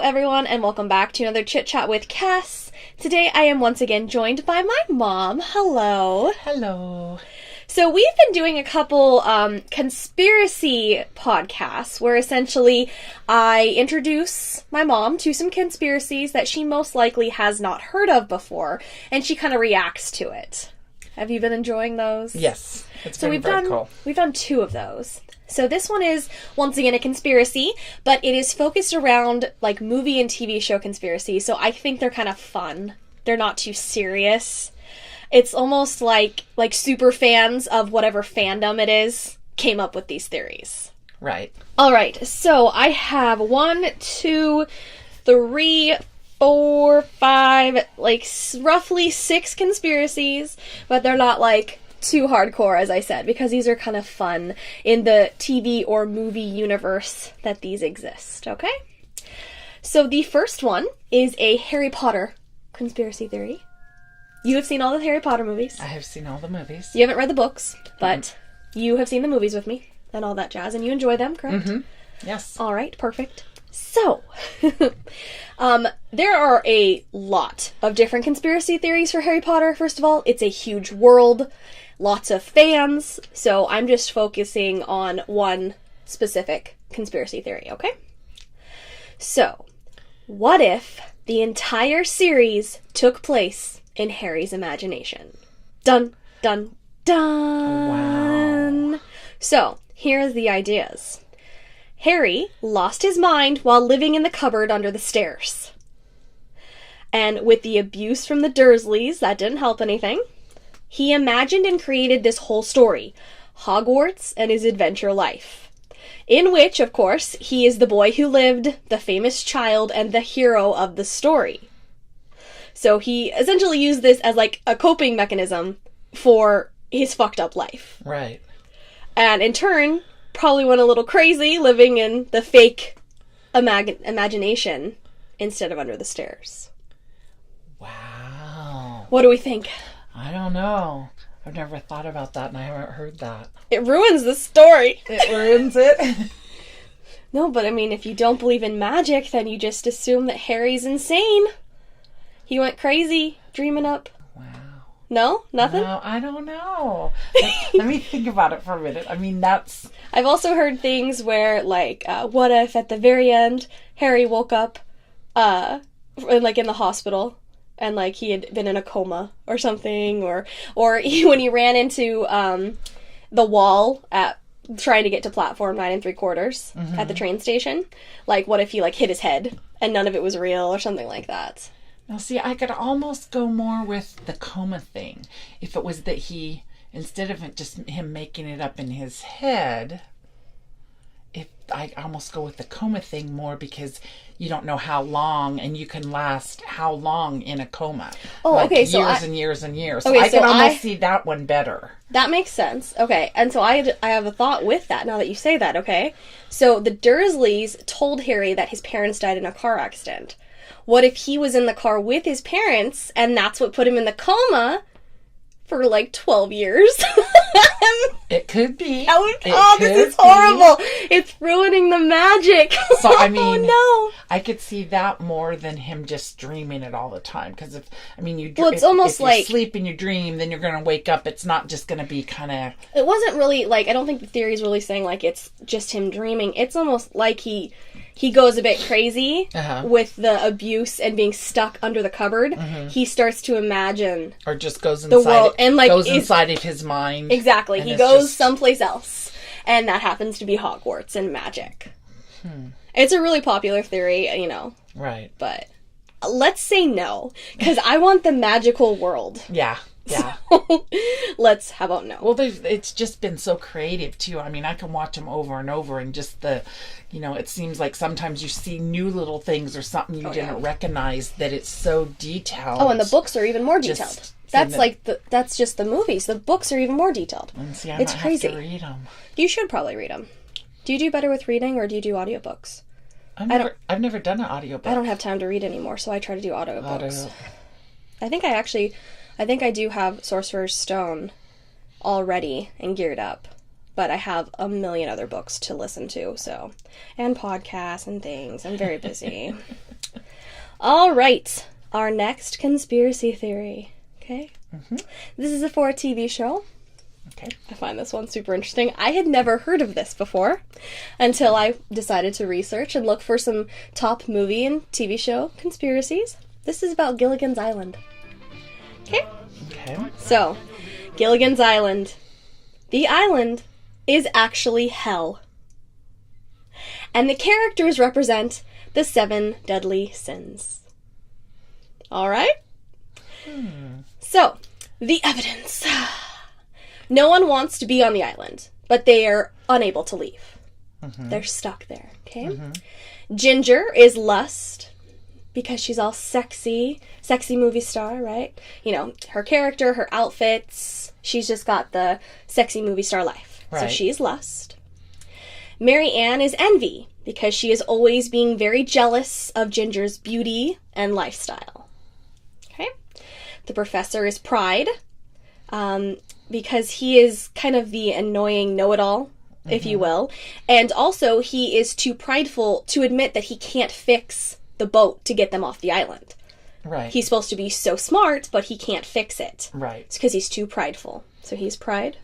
everyone, and welcome back to another Chit Chat with Cass. Today I am once again joined by my mom. Hello. Hello. So we've been doing a couple conspiracy podcasts where essentially I introduce my mom to some conspiracies that she most likely has not heard of before, and she kind of reacts to it. Have you been enjoying those? Yes. It's been very cool. We've done 2 of those. So this one is, once again, a conspiracy, but it is focused around, like, movie and TV show conspiracy, so I think they're kind of fun. They're not too serious. It's almost like super fans of whatever fandom it is came up with these theories. Right. Alright, so I have 1, 2, 3, 4, 5, like, roughly 6 conspiracies, but they're not, like, too hardcore, as I said, because these are kind of fun in the TV or movie universe that these exist, okay? So the first one is a Harry Potter conspiracy theory. You have seen all the Harry Potter movies. I have seen all the movies. You haven't read the books, but you have seen the movies with me and all that jazz, and you enjoy them, correct? Mm-hmm. Yes. All right, perfect. So, there are a lot of different conspiracy theories for Harry Potter. First of all, it's a huge world, lots of fans, so I'm just focusing on one specific conspiracy theory, okay? So, what if the entire series took place in Harry's imagination? Dun, dun, dun! Wow. So, here's the ideas. Harry lost his mind while living in the cupboard under the stairs. And with the abuse from the Dursleys, that didn't help anything. He imagined and created this whole story, Hogwarts and his adventure life, in which, of course, he is the boy who lived, the famous child, and the hero of the story. So he essentially used this as, like, a coping mechanism for his fucked up life. Right. And in turn, probably went a little crazy living in the fake imagination instead of under the stairs. Wow. What do we think? I don't know. I've never thought about that, and I haven't heard that. It ruins the story. It ruins it? No, but I mean, if you don't believe in magic, then you just assume that Harry's insane. He went crazy, dreaming up. Wow. No? Nothing? No, I don't know. Let me think about it for a minute. I mean, that's... I've also heard things where, like, what if at the very end, Harry woke up, like, in the hospital, and, like, he had been in a coma or something, or when he ran into the wall at trying to get to platform 9 3/4 at the train station. Like, what if he, like, hit his head and none of it was real or something like that? Now, see, I could almost go more with the coma thing. If it was that he, instead of it just him making it up in his head, I almost go with the coma thing more because you don't know how long, and you can last how long in a coma. Oh, like okay. So years and years and years. Okay, I so can almost see that one better. That makes sense. Okay, and so I have a thought with that now that you say that, okay? So the Dursleys told Harry that his parents died in a car accident. What if he was in the car with his parents, and that's what put him in the coma for, like, 12 years? It could be. This is horrible. It's ruining the magic. So, I mean, oh, no. I could see that more than him just dreaming it all the time. Because, if you sleep and you dream, then you're going to wake up. It's not just going to be kind of... It wasn't really, like, I don't think the theory is really saying, like, it's just him dreaming. It's almost like he goes a bit crazy with the abuse and being stuck under the cupboard. He starts to imagine... Or just goes inside the world, and, like, goes inside of his mind. Exactly. He goes someplace else. And that happens to be Hogwarts and magic. It's a really popular theory, you know. Right. But let's say no. Because I want the magical world. Yeah. Yeah. So, how about no? Well, it's just been so creative, too. I mean, I can watch them over and over, and just it seems like sometimes you see new little things or something you didn't recognize, that it's so detailed. Oh, and the books are even more detailed. That's just the movies. The books are even more detailed. And see, it's crazy. Have to read them. You should probably read them. Do you do better with reading, or do you do audiobooks? I've never done an audiobook. I don't have time to read anymore, so I try to do audiobooks. I think I do have Sorcerer's Stone already and geared up, but I have a million other books to listen to, so, and podcasts and things. I'm very busy. All right. Our next conspiracy theory. Okay. Mm-hmm. This is for a TV show. Okay. I find this one super interesting. I had never heard of this before until I decided to research and look for some top movie and TV show conspiracies. This is about Gilligan's Island. Okay? Okay. So, Gilligan's Island. The island is actually hell. And the characters represent the 7 deadly sins. All right? So, the evidence. No one wants to be on the island, but they are unable to leave. Mm-hmm. They're stuck there, okay? Mm-hmm. Ginger is lust because she's all sexy movie star, right? You know, her character, her outfits, she's just got the sexy movie star life. Right. So she's lust. Mary Ann is envy because she is always being very jealous of Ginger's beauty and lifestyle. Okay? The professor is pride. Because he is kind of the annoying know-it-all, if you will. And also, he is too prideful to admit that he can't fix the boat to get them off the island. Right. He's supposed to be so smart, but he can't fix it. Right. It's because he's too prideful. So he's pride.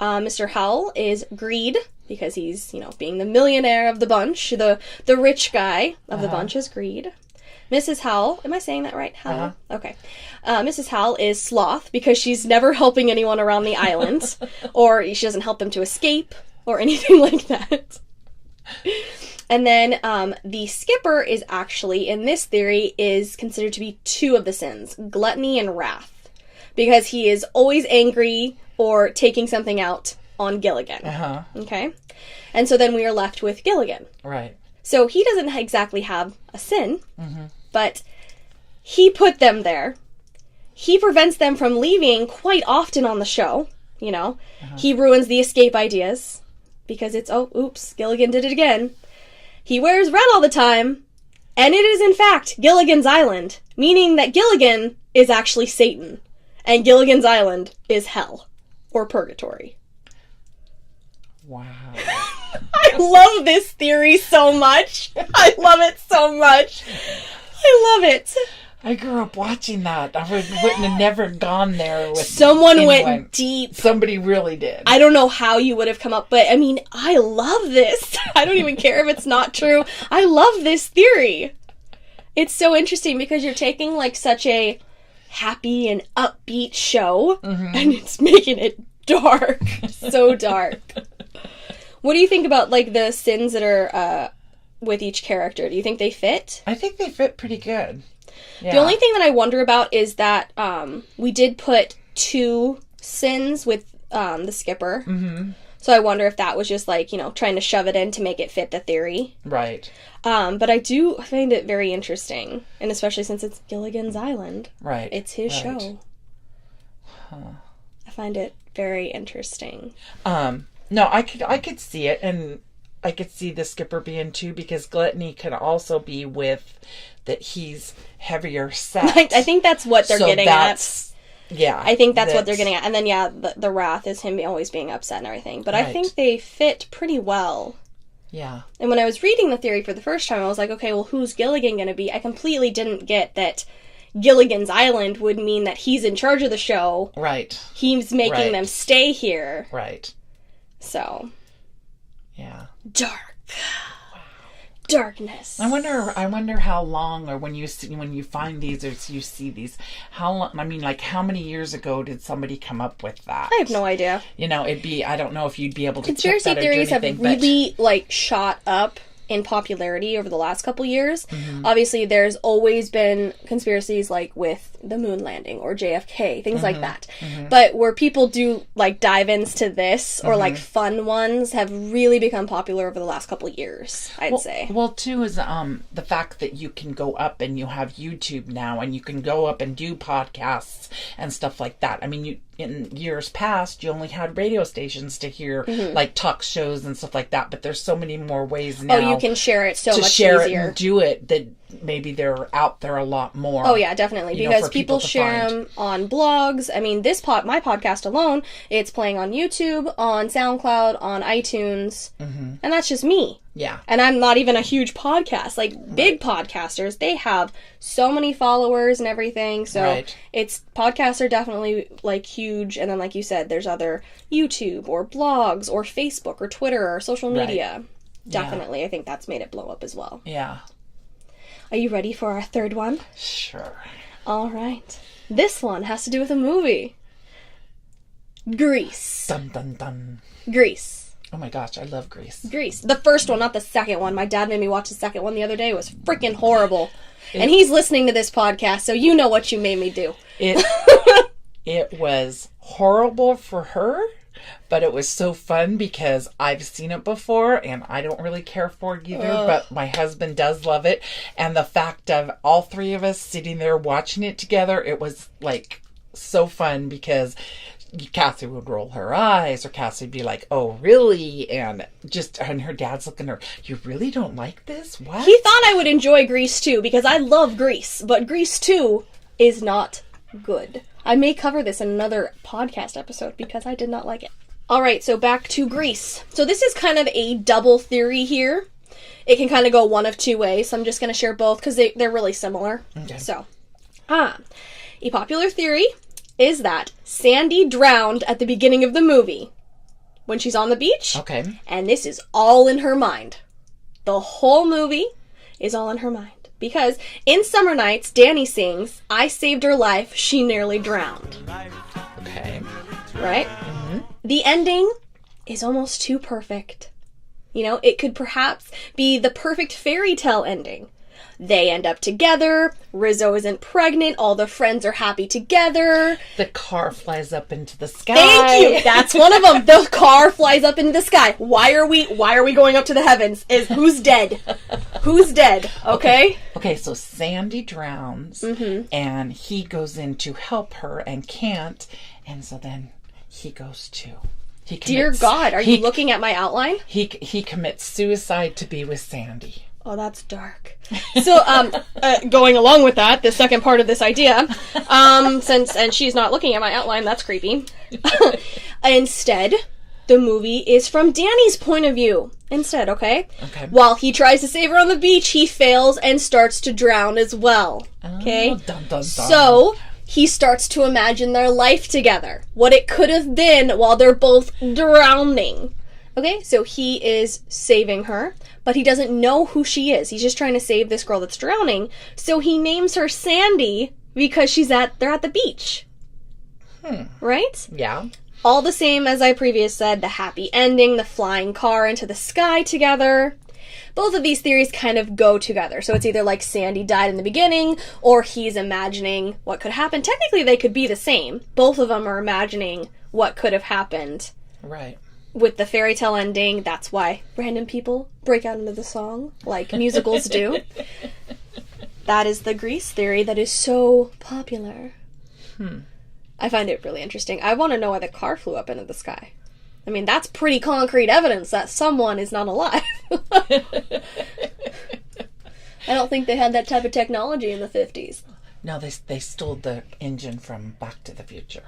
Mr. Howell is greed, because he's, you know, being the millionaire of the bunch. The rich guy of the bunch is greed. Mrs. Howell, am I saying that right? Howell? Okay. Mrs. Howell is sloth because she's never helping anyone around the island, or she doesn't help them to escape, or anything like that. And then the skipper is actually, in this theory, is considered to be 2 of the sins, gluttony and wrath, because he is always angry or taking something out on Gilligan. Okay? And so then we are left with Gilligan. Right. So he doesn't exactly have a sin, but he put them there. He prevents them from leaving quite often on the show, you know. He ruins the escape ideas because it's, oh, oops, Gilligan did it again. He wears red all the time, and it is in fact Gilligan's Island, meaning that Gilligan is actually Satan, and Gilligan's Island is hell, or purgatory. Wow. I love this theory so much. I love it so much. I love it. I grew up watching that. I wouldn't have never gone there with someone anyone. Went deep. Somebody really did. I don't know how you would have come up, but I mean, I love this. I don't even care if it's not true. I love this theory. It's so interesting because you're taking like such a happy and upbeat show and it's making it dark. So dark. What do you think about, like, the sins that are with each character? Do you think they fit? I think they fit pretty good. Yeah. The only thing that I wonder about is that we did put 2 sins with the skipper. So I wonder if that was just, like, you know, trying to shove it in to make it fit the theory. Right. But I do find it very interesting. And especially since it's Gilligan's Island. Right. It's his show. I find it very interesting. No, I could see it, and I could see the skipper being 2, because gluttony could also be with that he's heavier set. I think that's what they're getting at. Yeah. I think that's what they're getting at. And then, yeah, the wrath is him always being upset and everything. But right. I think they fit pretty well. Yeah. And when I was reading the theory for the first time, I was like, okay, well, who's Gilligan going to be? I completely didn't get that Gilligan's Island would mean that he's in charge of the show. Right. He's making them stay here. Right. So. Yeah. Dark. Wow. Darkness. I wonder how long, or when you find these or you see these, how long, I mean, like, how many years ago did somebody come up with that? I have no idea. You know, I don't know if you'd be able to check that or do anything. Conspiracy theories have really, like, shot up in popularity over the last couple years. Obviously, there's always been conspiracies like with the moon landing or JFK, things like that. But where people do like dive into this or like fun ones have really become popular over the last couple years, I'd say. Well, too, is the fact that you can go up and you have YouTube now and you can go up and do podcasts and stuff like that. I mean, in years past, you only had radio stations to hear like talk shows and stuff like that, but there's so many more ways now. Oh, you can share it so much easier. To easier. share it and do it that maybe they're out there a lot more. Oh yeah, definitely, because people share find them on blogs. I mean, my podcast alone, it's playing on YouTube, on SoundCloud, on iTunes, and that's just me. Yeah. And I'm not even a huge podcast. Like, big podcasters, they have so many followers and everything. So podcasts are definitely, like, huge. And then, like you said, there's other YouTube or blogs or Facebook or Twitter or social media. Definitely. I think that's made it blow up as well. Yeah. Are you ready for our third one? Sure. All right. This one has to do with a movie. Grease. Dun, dun, dun. Grease. Oh my gosh, I love Grease. Grease. The first one, not the second one. My dad made me watch the second one the other day. It was freaking horrible. And he's listening to this podcast, so you know what you made me do. It was horrible for her, but it was so fun because I've seen it before and I don't really care for it either, but my husband does love it. And the fact of all three of us sitting there watching it together, it was like so fun because Cassie would roll her eyes, or Cassie would be like, "Oh, really?" And her dad's looking at her, "You really don't like this? What?" He thought I would enjoy Grease 2 because I love Grease, but Grease 2 is not good. I may cover this in another podcast episode because I did not like it. All right, so back to Grease. So this is kind of a double theory here. It can kind of go one of two ways, so I'm just going to share both because they're really similar. Okay. So, a popular theory is that Sandy drowned at the beginning of the movie when she's on the beach. Okay. And this is all in her mind. The whole movie is all in her mind. Because in Summer Nights, Danny sings, "I saved her life, she nearly drowned." Okay. Right? Mm-hmm. The ending is almost too perfect. You know, it could perhaps be the perfect fairy tale ending. They end up together, Rizzo isn't pregnant, all the friends are happy together. The car flies up into the sky. Thank you! That's one of them. The car flies up into the sky. Why are we going up to the heavens? Who's dead? Who's dead? Okay? Okay, so Sandy drowns, and he goes in to help her and can't, and so then he goes to... Dear God, are you looking at my outline? He commits suicide to be with Sandy. Oh, that's dark. So, going along with that, the second part of this idea, and she's not looking at my outline, that's creepy. Instead, the movie is from Danny's point of view. Instead, okay? Okay. While he tries to save her on the beach, he fails and starts to drown as well. Okay? Oh, dun, dun, dun. So, he starts to imagine their life together. What it could have been while they're both drowning. Okay, so he is saving her, but he doesn't know who she is. He's just trying to save this girl that's drowning. So he names her Sandy because they're at the beach. Right? Yeah. All the same as I previously said, the happy ending, the flying car into the sky together. Both of these theories kind of go together. So it's either like Sandy died in the beginning, or he's imagining what could happen. Technically, they could be the same. Both of them are imagining what could have happened. Right. With the fairy tale ending, that's why random people break out into the song, like musicals do. That is the Grease theory that is so popular. I find it really interesting. I want to know why the car flew up into the sky. I mean, that's pretty concrete evidence that someone is not alive. I don't think they had that type of technology in the 50s. No, they stole the engine from Back to the Future.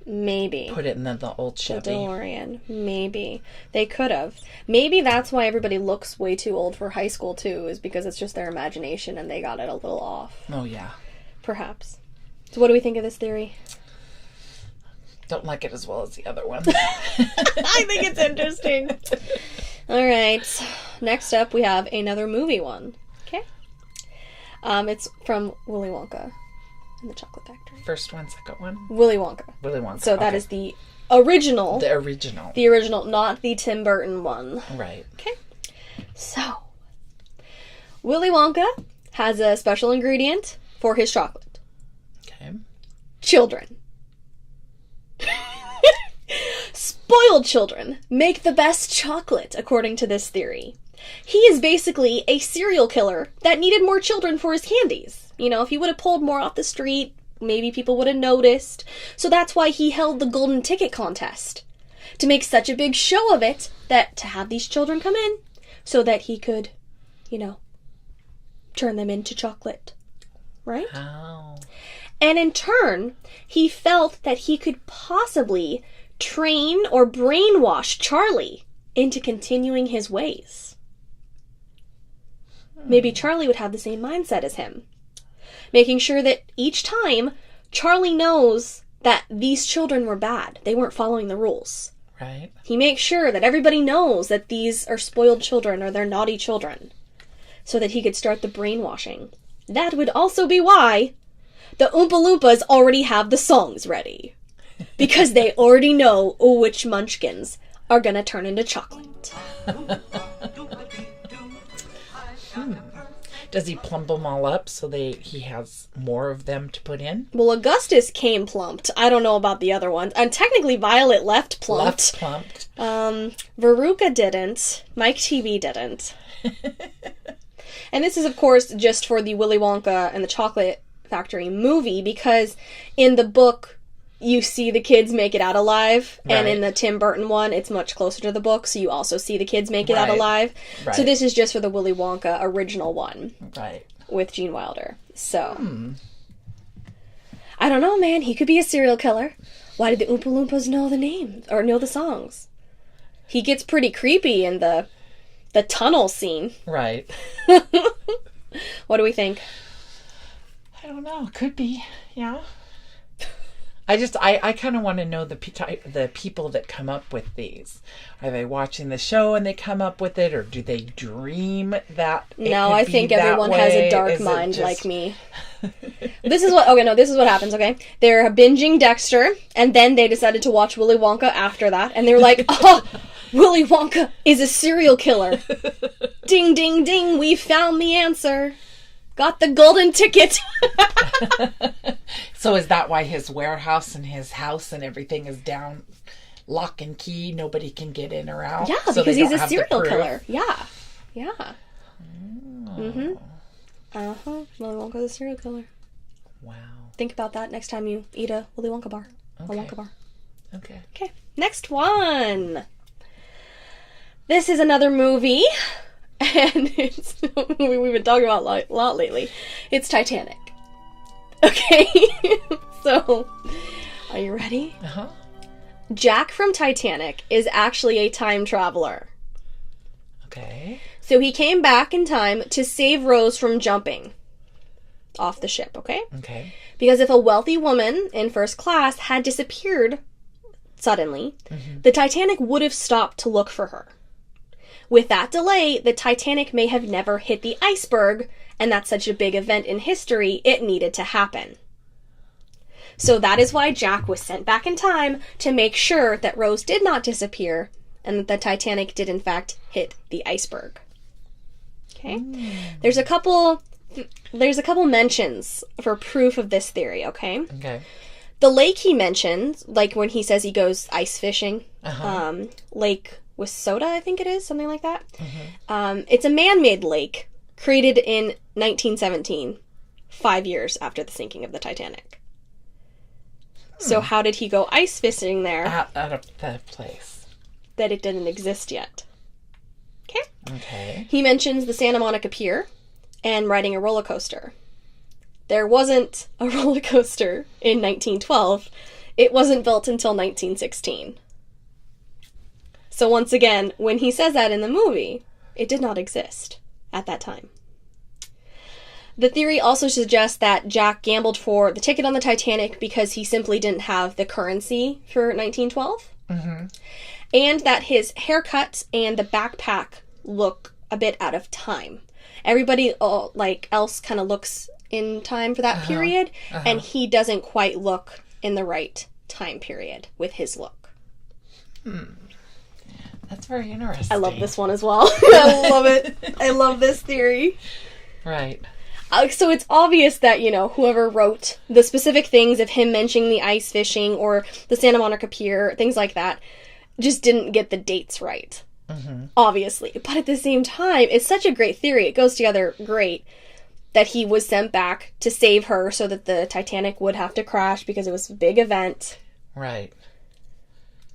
Maybe. Put it in the old Chevy. The DeLorean. Maybe. They could have. Maybe that's why everybody looks way too old for high school, too, is because it's just their imagination and they got it a little off. Oh, yeah. Perhaps. So what do we think of this theory? Don't like it as well as the other one. I think it's interesting. All right. Next up, we have another movie one. Okay? It's from Willy Wonka and the Chocolate Factory. First one, second one? Willy Wonka. Willy Wonka. So that is the original. The original. The original, not the Tim Burton one. Right. Okay. So, Willy Wonka has a special ingredient for his chocolate. Okay. Children. Spoiled children make the best chocolate, according to this theory. He is basically a serial killer that needed more children for his candies. You know, if he would have pulled more off the street, maybe people would have noticed. So that's why he held the golden ticket contest. To make such a big show of it, that to have these children come in, so that he could, you know, turn them into chocolate. Right? Oh. And in turn, he felt that he could possibly train or brainwash Charlie into continuing his ways. Maybe Charlie would have the same mindset as him, making sure that each time Charlie knows that these children were bad. They weren't following the rules. Right. He makes sure that everybody knows that these are spoiled children or they're naughty children, so that he could start the brainwashing. That would also be why the Oompa Loompas already have the songs ready. Because they already know which munchkins are gonna turn into chocolate. Does he plump them all up so he has more of them to put in? Well, Augustus came plumped. I don't know about the other ones. And technically Violet left plumped. Veruca didn't. Mike TV didn't. And this is, of course, just for the Willy Wonka and the Chocolate Factory movie, because in the book, you see the kids make it out alive, right. And in the Tim Burton one, it's much closer to the book, so you also see the kids make it out alive. Right. So this is just for the Willy Wonka original one. Right. With Gene Wilder. So. I don't know, man. He could be a serial killer. Why did the Oompa Loompas know the name, or know the songs? He gets pretty creepy in the tunnel scene. Right. What do we think? I don't know. Could be. Yeah. I kind of want to know the people that come up with these. Are they watching the show and they come up with it, or do they dream that? No, I think everyone has a dark mind like me. This is what happens, okay? They're binging Dexter, and then they decided to watch Willy Wonka after that, and they were like, oh, Willy Wonka is a serial killer. Ding, ding, ding, we found the answer. Got the golden ticket. So is that why his warehouse and his house and everything is down, lock and key? Nobody can get in or out? Yeah, so because he's a serial killer. Yeah. Yeah. Mm-hmm. Uh-huh. Willy Wonka's a serial killer. Wow. Think about that next time you eat a Willy Wonka bar. Okay. A Wonka bar. Okay. Okay. Next one. This is another movie. And it's a movie we've been talking about a lot lately. It's Titanic. Okay? So, are you ready? Uh-huh. Jack from Titanic is actually a time traveler. Okay. So he came back in time to save Rose from jumping off the ship, okay? Okay. Because if a wealthy woman in first class had disappeared suddenly, the Titanic would have stopped to look for her. With that delay, the Titanic may have never hit the iceberg, and that's such a big event in history, it needed to happen. So that is why Jack was sent back in time to make sure that Rose did not disappear, and that the Titanic did in fact hit the iceberg. Okay? There's a couple mentions for proof of this theory, okay? Okay. The lake he mentions, like when he says he goes ice fishing, Lake Wissota, I think it is, something like that. It's a man-made lake created in 1917, 5 years after the sinking of the Titanic. So how did he go ice fishing there? Out of that place. That it didn't exist yet. Okay? Okay. He mentions the Santa Monica Pier and riding a roller coaster. There wasn't a roller coaster in 1912. It wasn't built until 1916. So once again, when he says that in the movie, it did not exist at that time. The theory also suggests that Jack gambled for the ticket on the Titanic because he simply didn't have the currency for 1912. And that his haircut and the backpack look a bit out of time. Everybody else kind of looks in time for that period, and he doesn't quite look in the right time period with his look. That's very interesting. I love this one as well. I love it. I love this theory. Right. So it's obvious that, whoever wrote the specific things of him mentioning the ice fishing or the Santa Monica Pier, things like that, just didn't get the dates right. Obviously. But at the same time, it's such a great theory. It goes together great that he was sent back to save her so that the Titanic would have to crash because it was a big event. Right.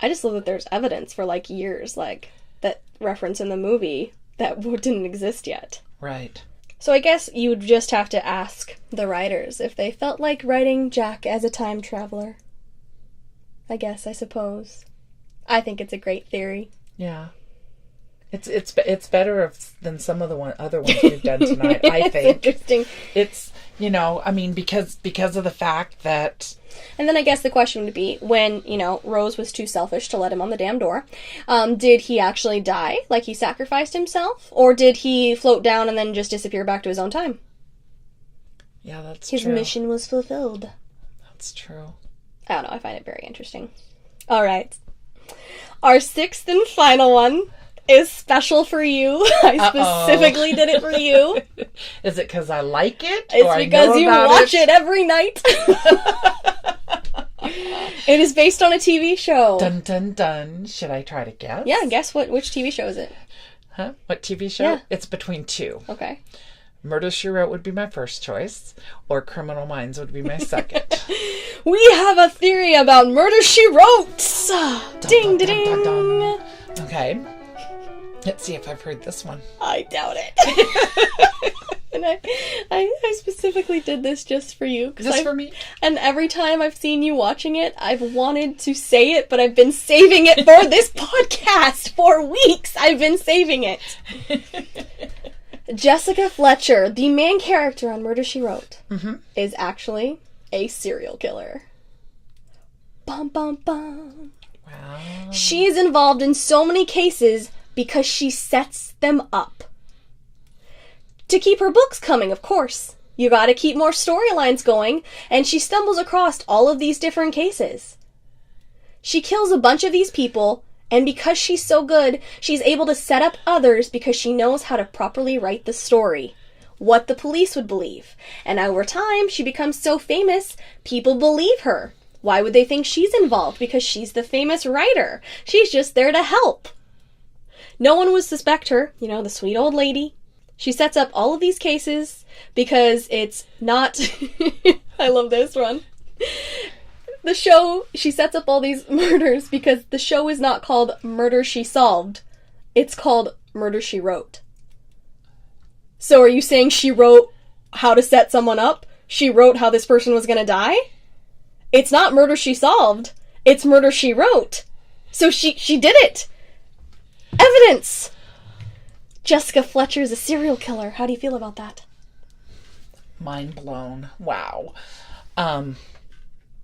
I just love that there's evidence for years that reference in the movie that didn't exist yet. Right. So I guess you'd just have to ask the writers if they felt like writing Jack as a time traveler. I suppose. I think it's a great theory. Yeah. It's better than some of the other ones we've done tonight, I think. Interesting. It's, because of the fact that... And then I guess the question would be, when, Rose was too selfish to let him on the damn door, did he actually die, like he sacrificed himself? Or did he float down and then just disappear back to his own time? Yeah, that's true. His mission was fulfilled. That's true. I don't know, I find it very interesting. All right. Our sixth and final one is special for you. I specifically did it for you. Is it because I like it? It's because you watch it every night. It is based on a TV show. Dun, dun, dun. Should I try to guess? Yeah, guess which TV show is it? Huh? What TV show? Yeah. It's between two. Okay. Murder, She Wrote would be my first choice, or Criminal Minds would be my second. We have a theory about Murder, She Wrote! Ding, ding, ding. Okay. Let's see if I've heard this one. I doubt it. And I specifically did this just for you. Just for me? And every time I've seen you watching it, I've wanted to say it, but I've been saving it for this podcast for weeks. I've been saving it. Jessica Fletcher, the main character on Murder, She Wrote, is actually a serial killer. Bum, bum, bum. Wow. She's involved in so many cases because she sets them up. To keep her books coming, of course. You gotta keep more storylines going, and she stumbles across all of these different cases. She kills a bunch of these people, and because she's so good, she's able to set up others because she knows how to properly write the story. What the police would believe. And over time, she becomes so famous, people believe her. Why would they think she's involved? Because she's the famous writer. She's just there to help. No one would suspect her, the sweet old lady. She sets up all of these cases because it's not... I love this one. The show, she sets up all these murders because the show is not called Murder, She Solved. It's called Murder, She Wrote. So are you saying she wrote how to set someone up? She wrote how this person was going to die? It's not Murder, She Solved. It's Murder, She Wrote. So she did it. Evidence! Jessica Fletcher is a serial killer. How do you feel about that? Mind blown. Wow.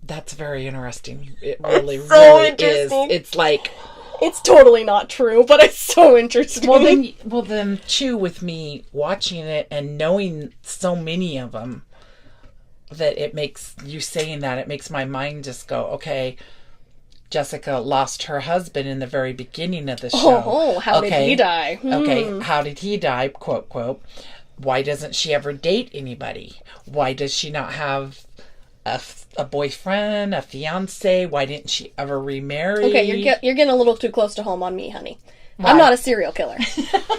That's very interesting. It really, it's so really interesting. Is. It's like... It's totally not true, but it's so interesting. Well, then, too, with me watching it and knowing so many of them, that it makes you saying that, it makes my mind just go, okay... Jessica lost her husband in the very beginning of the show. Oh, how did he die? Okay, how did he die? Quote, quote. Why doesn't she ever date anybody? Why does she not have a boyfriend, a fiance? Why didn't she ever remarry? Okay, you're getting a little too close to home on me, honey. Why? I'm not a serial killer.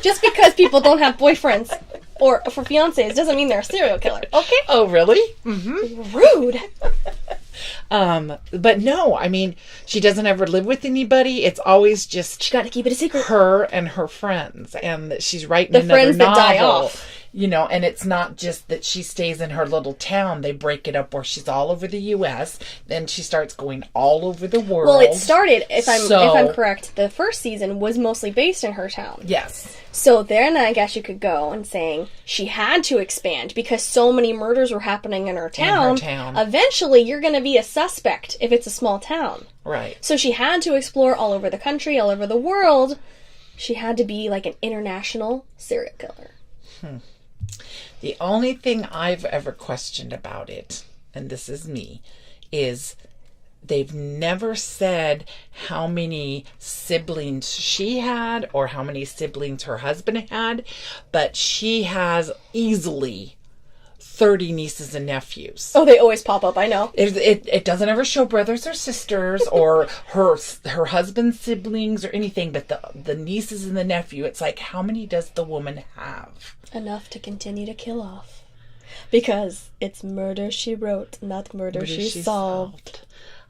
Just because people don't have boyfriends or for fiancés doesn't mean they're a serial killer, okay? Oh, really? Mm-hmm. Rude. But no, I mean, she doesn't ever live with anybody. It's always just... She got to keep it a secret. Her and her friends. And that she's writing the another friends novel. That die off. And it's not just that she stays in her little town. They break it up where she's all over the U.S. Then she starts going all over the world. Well, it started, if I'm correct, the first season was mostly based in her town. Yes. So then I guess you could go and saying she had to expand because so many murders were happening in her town. Eventually, you're going to be a suspect if it's a small town. Right. So she had to explore all over the country, all over the world. She had to be like an international serial killer. The only thing I've ever questioned about it, and this is me, is they've never said how many siblings she had or how many siblings her husband had, but she has easily 30 nieces and nephews. Oh, they always pop up, I know. It doesn't ever show brothers or sisters or her husband's siblings or anything, but the nieces and the nephew, it's like, how many does the woman have? Enough to continue to kill off. Because it's Murder, She Wrote, not Murder, She Solved.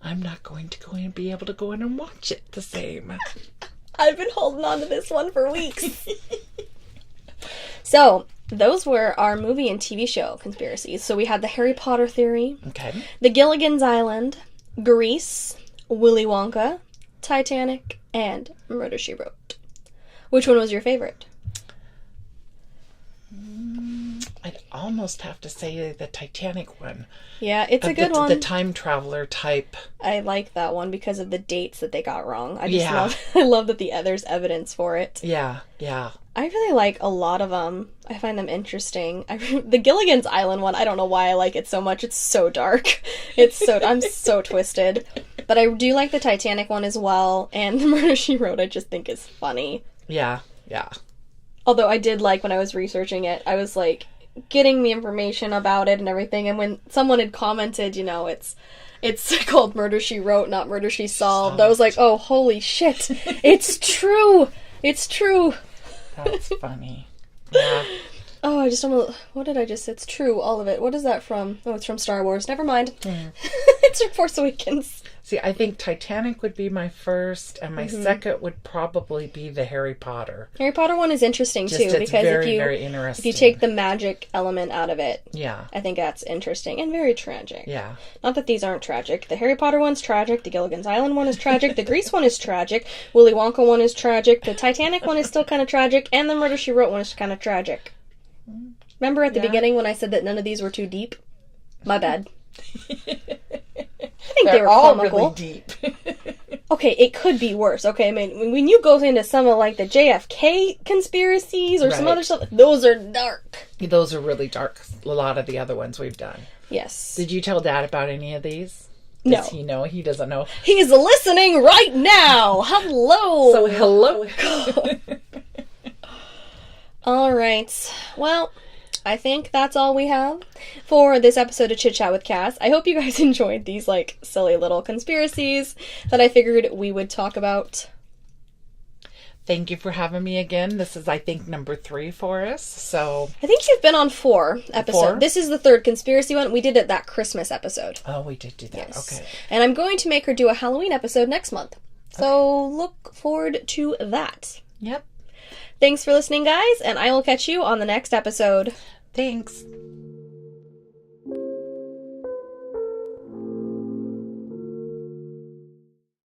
I'm not going to go in and be able to go in and watch it the same. I've been holding on to this one for weeks. So, Those were our movie and TV show conspiracies. So we had the Harry Potter theory, Okay. the Gilligan's Island, Grease, Willy Wonka, Titanic, and Murder, She Wrote. Which one was your favorite? I'd almost have to say the Titanic one. Yeah, it's a good one. The time traveler type. I like that one because of the dates that they got wrong. I just Yeah. I love that there's evidence for it. Yeah, yeah. I really like a lot of them. I find them interesting. The Gilligan's Island one, I don't know why I like it so much. It's so dark. I'm so twisted. But I do like the Titanic one as well, and the Murder, She Wrote I just think is funny. Yeah, yeah. Although I did like when I was researching it, I was like getting the information about it and everything, and when someone had commented, it's called Murder, She Wrote, not Murder, She Solved. I was like, oh, holy shit. It's true. It's true. That's funny. Yeah. Oh, I just don't. What did I just say? It's true, all of it. What is that from? Oh, it's from Star Wars. Never mind. It's from Force Awakens. See, I think Titanic would be my first, and my second would probably be the Harry Potter. Harry Potter one is interesting too, It's because very, very interesting. if you take the magic element out of it, Yeah. I think that's interesting and very tragic. Yeah. Not that these aren't tragic. The Harry Potter one's tragic. The Gilligan's Island one is tragic. The Grease one is tragic. Willy Wonka one is tragic. The Titanic one is still kind of tragic, and the Murder, She Wrote one is kind of tragic. Remember at the beginning when I said that none of these were too deep? My bad. I think they were all comical. really deep. Okay, it could be worse. Okay, I mean, when you go into some of like the JFK conspiracies or some Right. other stuff, those are dark. Those are really dark. A lot of the other ones we've done. Yes. Did you tell Dad about any of these? No. Does he know? He doesn't know. He's listening right now. Hello. So hello. All right. Well, I think that's all we have for this episode of Chit Chat with Cass. I hope you guys enjoyed these like silly little conspiracies that I figured we would talk about. Thank you for having me again. This is, I think, number 3 for us. So, I think you've been on 4 episodes. 4? This is the 3rd conspiracy one. We did it that Christmas episode. oh, we did do that. Yes. Okay. And I'm going to make her do a Halloween episode next month. So look forward to that. Yep. Thanks for listening, guys, and I will catch you on the next episode. Thanks.